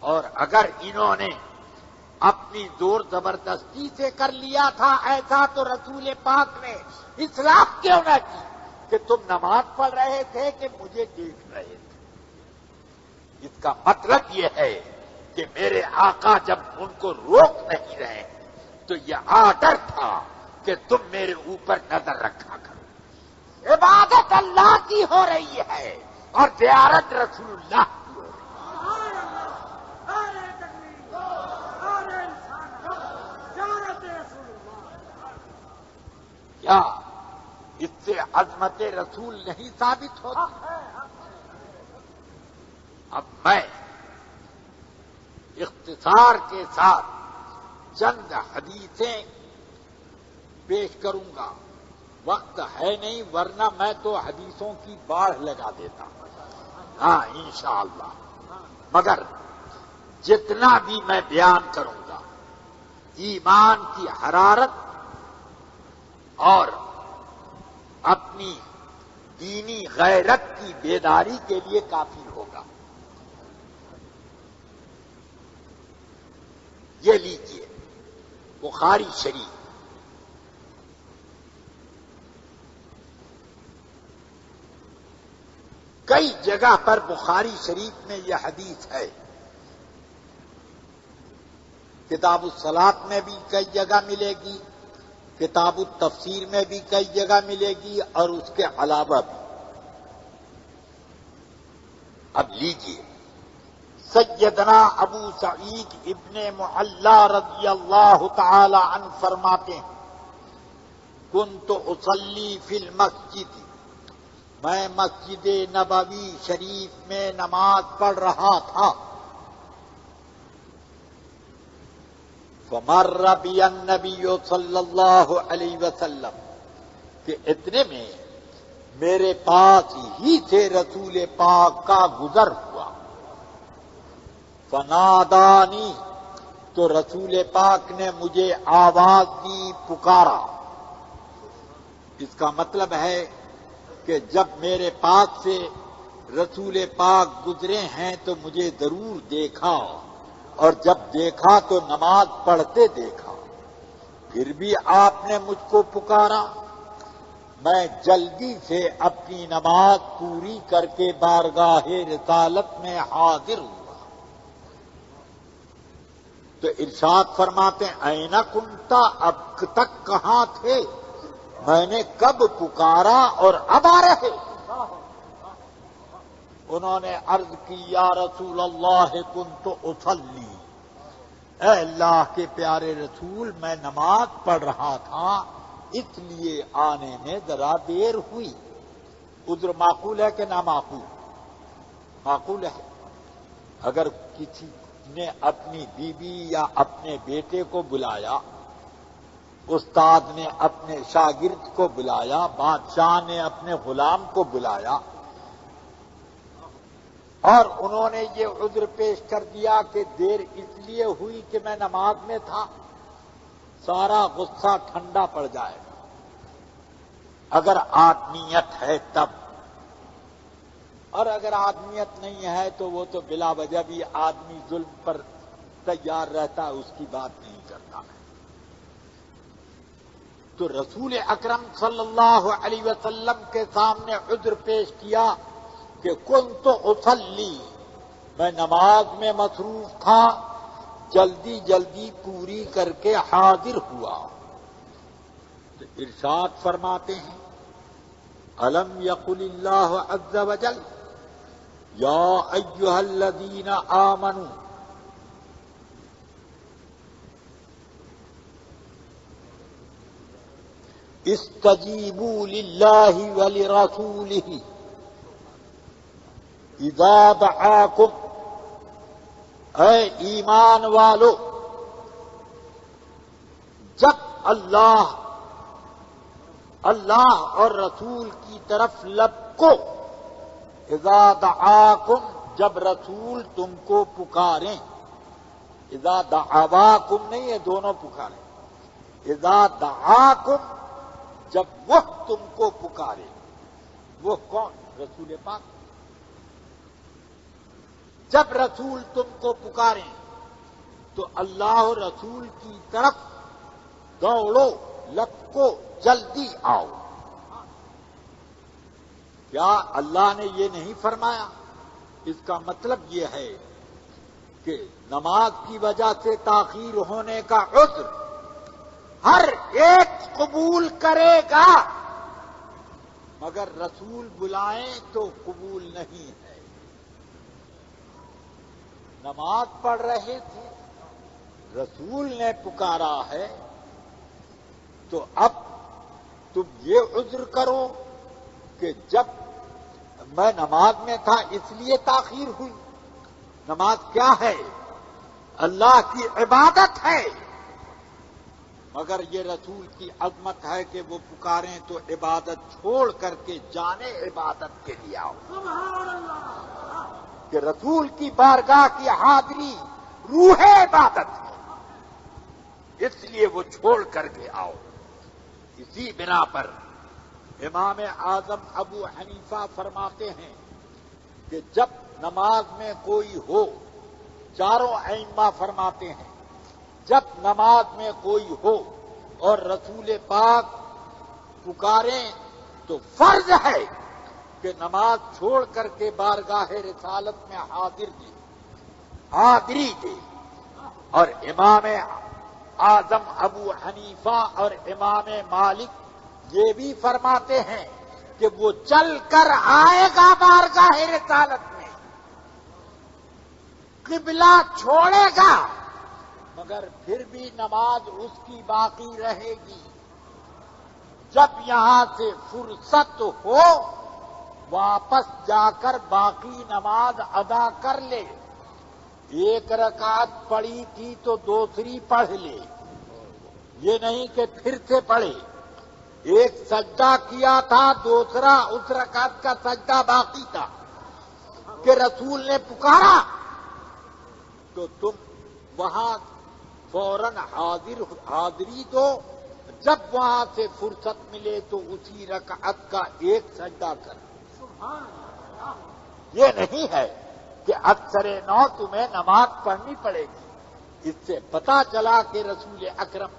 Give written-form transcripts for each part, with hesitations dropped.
اور اگر انہوں نے اپنی زور زبردستی سے کر لیا تھا ایسا تو رسول پاک نے اصلاح کیوں نہ کی کہ تم نماز پڑھ رہے تھے کہ مجھے دیکھ رہے تھے؟ اس کا مطلب یہ ہے کہ میرے آقا جب ان کو روک نہیں رہے تو یہ آرڈر تھا کہ تم میرے اوپر نظر رکھا کرو. عبادت اللہ کی ہو رہی ہے اور زیارت رسول اللہ کی ہو رہی ہے. کیا اس سے عظمت رسول نہیں ثابت ہوتی؟ اب میں اختصار کے ساتھ چند حدیثیں پیش کروں گا. وقت ہے نہیں ورنہ میں تو حدیثوں کی باڑھ لگا دیتا. ہاں انشاءاللہ. مگر جتنا بھی میں بیان کروں گا ایمان کی حرارت اور اپنی دینی غیرت کی بیداری کے لیے کافی ہوگا. یہ لیجیے بخاری شریف کئی جگہ پر بخاری شریف میں یہ حدیث ہے. کتاب الصلاۃ میں بھی کئی جگہ ملے گی, کتاب التفسیر میں بھی کئی جگہ ملے گی اور اس کے علاوہ بھی. اب لیجیے سیدنا ابو سعید ابن معلا رضی اللہ تعالی عنہ فرماتے ہیں کنت اصلی فی المسجد, میں مسجد نبوی شریف میں نماز پڑھ رہا تھا. فمر بی النبی صلی اللہ علیہ وسلم, کہ اتنے میں میرے پاس ہی سے رسول پاک کا گزر ہوا. فنادانی, تو رسول پاک نے مجھے آواز دی, پکارا. اس کا مطلب ہے کہ جب میرے پاس سے رسول پاک گزرے ہیں تو مجھے ضرور دیکھا, اور جب دیکھا تو نماز پڑھتے دیکھا. پھر بھی آپ نے مجھ کو پکارا. میں جلدی سے اپنی نماز پوری کر کے بارگاہ رسالت میں حاضر ہوا. تو ارشاد فرماتے ہیں این کنتا, اب تک کہاں تھے؟ میں نے کب پکارا اور اب آ رہے؟ انہوں نے عرض کی یا رسول اللہ کنت اصلی, اے اللہ کے پیارے رسول میں نماز پڑھ رہا تھا اس لیے آنے میں ذرا دیر ہوئی. عذر معقول ہے کہ نامعقول؟ معقول ہے. اگر کسی نے اپنی بیوی یا اپنے بیٹے کو بلایا, استاد نے اپنے شاگرد کو بلایا, بادشاہ نے اپنے غلام کو بلایا, اور انہوں نے یہ عذر پیش کر دیا کہ دیر اس لیے ہوئی کہ میں نماز میں تھا, سارا غصہ ٹھنڈا پڑ جائے گا. اگر آدمیت ہے تب, اور اگر آدمیت نہیں ہے تو وہ تو بلا وجہ بھی آدمی ظلم پر تیار رہتا, اس کی بات نہیں کرتا ہے. تو رسول اکرم صلی اللہ علیہ وسلم کے سامنے عذر پیش کیا کہ کنت اصلی, میں نماز میں مصروف تھا, جلدی جلدی پوری کر کے حاضر ہوا. تو ارشاد فرماتے ہیں الم یقل اللہ عز وجل یا ایھا الذین آمنوا, استجیبوا للہ ولرسولہ اذا دعاکم, اے ایمان والو جب اللہ اور رسول کی طرف لب کو, اذا دعاکم جب رسول تم کو پکاریں, اذا دعواکم نہیں ہے, دونوں پکاریں. اذا دعاکم جب وہ تم کو پکارے, وہ کون؟ رسول پاک. جب رسول تم کو پکاریں تو اللہ اور رسول کی طرف دوڑو، لپکو، جلدی آؤ۔ کیا اللہ نے یہ نہیں فرمایا؟ اس کا مطلب یہ ہے کہ نماز کی وجہ سے تاخیر ہونے کا عذر ہر ایک قبول کرے گا، مگر رسول بلائیں تو قبول نہیں ہے۔ نماز پڑھ رہے تھے، رسول نے پکارا ہے، تو اب تم یہ عذر کرو کہ جب میں نماز میں تھا اس لیے تاخیر ہوئی۔ نماز کیا ہے؟ اللہ کی عبادت ہے، مگر یہ رسول کی عظمت ہے کہ وہ پکاریں تو عبادت چھوڑ کر کے جانے عبادت کے لیے آؤ۔ کہ رسول کی بارگاہ کی حاضری روح عبادت ہے، اس لیے وہ چھوڑ کر کے آؤ۔ اسی بنا پر امام اعظم ابو حنیفہ فرماتے ہیں کہ جب نماز میں کوئی ہو، چاروں ائمہ فرماتے ہیں جب نماز میں کوئی ہو اور رسول پاک پکاریں تو فرض ہے کہ نماز چھوڑ کر کے بارگاہ رسالت میں حاضری دے۔ اور امام اعظم ابو حنیفہ اور امام مالک یہ بھی فرماتے ہیں کہ وہ چل کر آئے گا بارگاہ رسالت میں، قبلہ چھوڑے گا، مگر پھر بھی نماز اس کی باقی رہے گی۔ جب یہاں سے فرصت ہو واپس جا کر باقی نماز ادا کر لے۔ ایک رکعت پڑھی تھی تو دوسری پڑھ لے، یہ نہیں کہ پھر سے پڑھے۔ ایک سجدہ کیا تھا، دوسرا اس رکعت کا سجدہ باقی تھا کہ رسول نے پکارا تو تم وہاں فوراً حاضری دو۔ جب وہاں سے فرصت ملے تو اسی رکعت کا ایک سجدہ کر۔ یہ نہیں ہے کہ اکثر نو تمہیں نماز پڑھنی پڑے گی۔ اس سے پتا چلا کہ رسول اکرم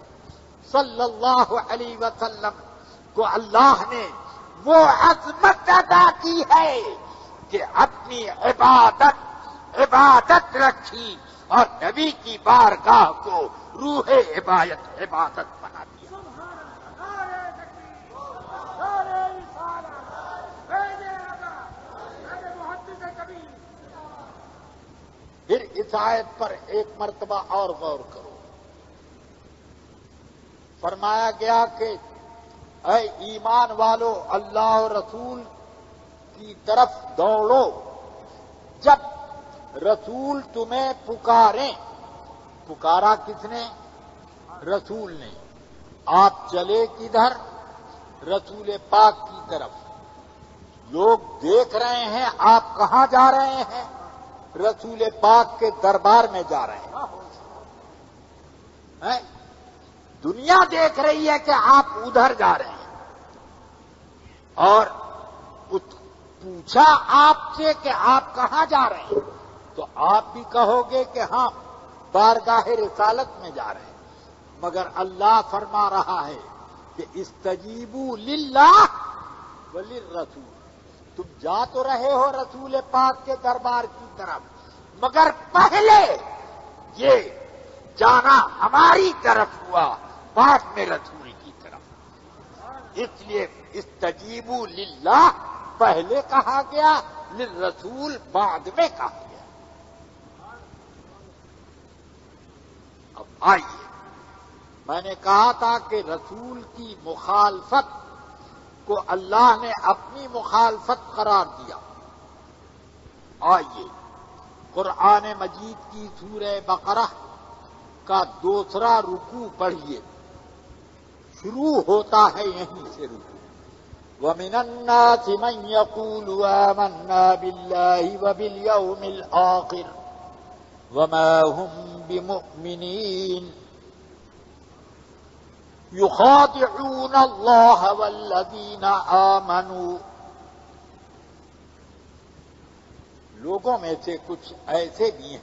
صلی اللہ علیہ وسلم کو اللہ نے وہ عظمت ادا کی ہے کہ اپنی عبادت رکھی اور نبی کی بارگاہ کو روح عبادت بنا دیا۔ پھر اس آیت پر ایک مرتبہ اور غور کرو۔ فرمایا گیا کہ اے ایمان والو، اللہ اور رسول کی طرف دوڑو جب رسول تمہیں پکاریں۔ پکارا کس نے؟ رسول نے۔ آپ چلے کدھر؟ رسول پاک کی طرف۔ لوگ دیکھ رہے ہیں آپ کہاں جا رہے ہیں؟ رسول پاک کے دربار میں جا رہے ہیں۔ دنیا دیکھ رہی ہے کہ آپ ادھر جا رہے ہیں، اور پوچھا آپ سے کہ آپ کہاں جا رہے ہیں تو آپ بھی کہو گے کہ ہاں بارگاہ رسالت میں جا رہے ہیں، مگر اللہ فرما رہا ہے کہ استجیبوا للہ وللرسول۔ تم جا تو رہے ہو رسول پاک کے دربار کی طرف، مگر پہلے یہ جانا ہماری طرف ہوا، بعد میں رسول کی طرف۔ اس لیے استجیبوا للہ پہلے کہا گیا، للرسول بعد میں کہا گیا۔ اب آئیے، میں نے کہا تھا کہ رسول کی مخالفت کو اللہ نے اپنی مخالفت قرار دیا۔ آئیے قرآن مجید کی سورہ بقرہ کا دوسرا رکوع پڑھیے، شروع ہوتا ہے یہیں سے رکوع۔ وَمِنَ النَّاسِ مَن يَقُولُ آمَنَّا بِاللَّهِ وَبِالْيَوْمِ الْآخِرِ وَمَا هُم بِمُؤْمِنِينَ يُخَادِعُونَ اللَّهَ وَالَّذِينَ آمَنُوا لوگوں میں سے کچھ ایسے بھی ہیں